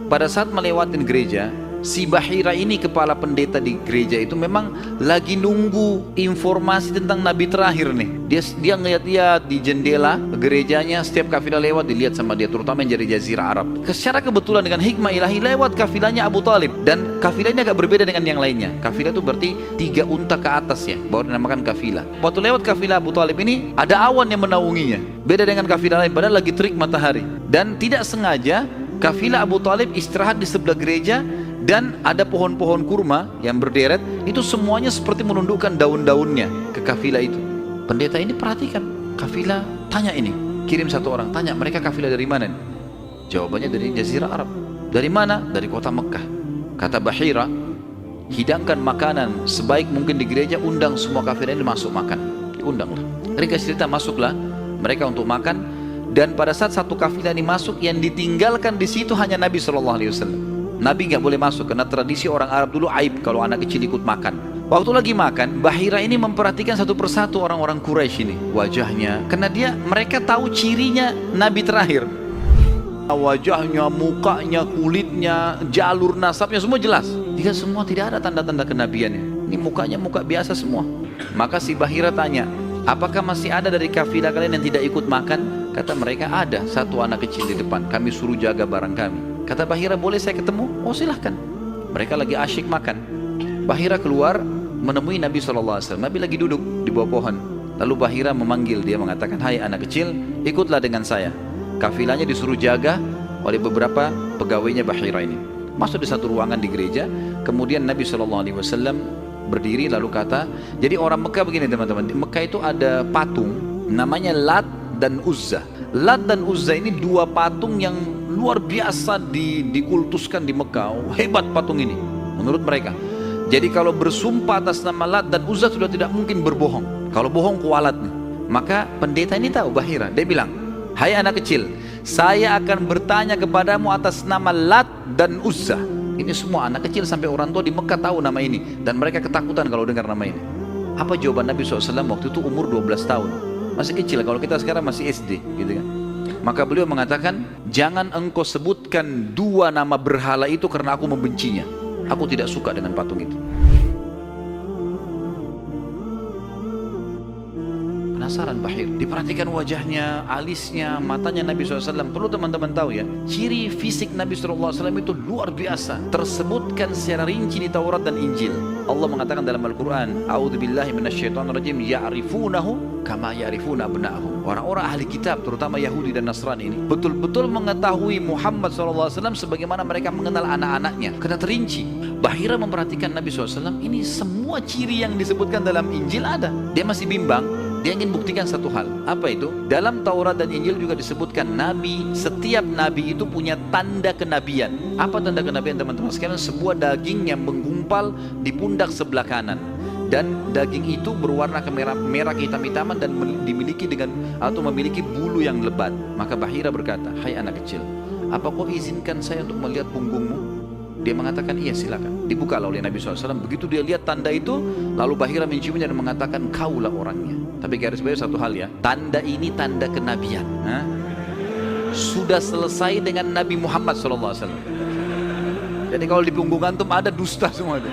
pada saat melewati gereja, si Bahira ini, kepala pendeta di gereja itu, memang lagi nunggu informasi tentang nabi terakhir nih. Dia ngeliat-liat di jendela gerejanya, setiap kafilah lewat dilihat sama dia, terutama yang dari Jazirah Arab. Secara kebetulan dengan hikmah ilahi lewat kafilahnya Abu Talib, dan kafilah ini agak berbeda dengan yang lainnya. Kafilah itu berarti 3 unta ke atas ya, baru dinamakan kafilah. Waktu lewat kafilah Abu Talib ini, ada awan yang menaunginya, beda dengan kafilah lain, padahal lagi terik matahari. Dan tidak sengaja kafilah Abu Talib istirahat di sebelah gereja, dan ada pohon-pohon kurma yang berderet, itu semuanya seperti menundukkan daun-daunnya ke kafilah itu. Pendeta ini perhatikan, kafilah tanya ini, kirim satu orang, tanya mereka kafilah dari mana nih? Jawabannya dari Jazirah Arab. Dari mana? Dari kota Mekah. Kata Bahira, hidangkan makanan sebaik mungkin di gereja, undang semua kafilah ini masuk makan. Diundanglah. Mereka cerita, masuklah mereka untuk makan, dan pada saat satu kafilah ini masuk, yang ditinggalkan di situ hanya Nabi SAW. Nabi nggak boleh masuk karena tradisi orang Arab dulu aib kalau anak kecil ikut makan. Waktu lagi makan, Bahira ini memperhatikan satu persatu orang-orang Quraisy ini, wajahnya, karena mereka tahu cirinya Nabi terakhir. Wajahnya, mukanya, kulitnya, jalur nasabnya semua jelas. Semua tidak ada tanda-tanda kenabiannya. Ini mukanya muka biasa semua. Maka si Bahira tanya, apakah masih ada dari kafilah kalian yang tidak ikut makan? Kata mereka, ada satu anak kecil di depan, kami suruh jaga barang kami. Kata Bahira, boleh saya ketemu? Oh silahkan. Mereka lagi asyik makan. Bahira keluar menemui Nabi SAW. Nabi lagi duduk di bawah pohon. Lalu Bahira memanggil dia, mengatakan, hai anak kecil, ikutlah dengan saya. Kafilahnya disuruh jaga oleh beberapa pegawainya Bahira ini. Masuk di satu ruangan di gereja. Kemudian Nabi SAW berdiri lalu kata, jadi orang Mekah begini teman-teman, di Mekah itu ada patung namanya Lat dan Uzza. Lat dan Uzza ini 2 patung yang luar biasa dikultuskan di Mekah. Hebat patung ini menurut mereka. Jadi kalau bersumpah atas nama Lat dan Uzza sudah tidak mungkin berbohong. Kalau bohong kualat nih. Maka pendeta ini tahu Bahira. Dia bilang, hai anak kecil, saya akan bertanya kepadamu atas nama Lat dan Uzza. Ini semua anak kecil sampai orang tua di Mekah tahu nama ini, dan mereka ketakutan kalau dengar nama ini. Apa jawaban Nabi SAW waktu itu? Umur 12 tahun. Masih kecil, kalau kita sekarang masih SD gitu kan. Maka beliau mengatakan, jangan engkau sebutkan 2 nama berhala itu karena aku membencinya. Aku tidak suka dengan patung itu. Penasaran Bahir, diperhatikan wajahnya, alisnya, matanya Nabi SAW. Perlu teman-teman tahu ya, ciri fisik Nabi SAW itu luar biasa, tersebutkan secara rinci di Taurat dan Injil. Allah mengatakan dalam Al-Quran, A'udzubillahi minasyaitonirrajim, ya'rifunahu kama ya'rifuna abna'ahum. Orang-orang ahli kitab, terutama Yahudi dan Nasrani ini, betul-betul mengetahui Muhammad SAW sebagaimana mereka mengenal anak-anaknya, karena terinci. Bahira memperhatikan Nabi SAW, ini semua ciri yang disebutkan dalam Injil ada. Dia masih bimbang. Dia ingin buktikan satu hal. Apa itu? Dalam Taurat dan Injil juga disebutkan setiap nabi itu punya tanda kenabian. Apa tanda kenabian teman-teman sekalian? Sebuah daging yang menggumpal di pundak sebelah kanan, dan daging itu berwarna merah kehitam-hitaman dan memiliki bulu yang lebat. Maka Bahira berkata, hai anak kecil, apa kau izinkan saya untuk melihat punggungmu? Dia mengatakan, iya silakan. Dibukalah oleh Nabi SAW. Begitu dia lihat tanda itu, lalu Bahira menciumnya dan mengatakan, kaulah orangnya. Tapi garis bawah satu hal ya, tanda ini tanda kenabian. Sudah selesai dengan Nabi Muhammad SAW. Jadi kalau di punggung antum ada dusta semua itu.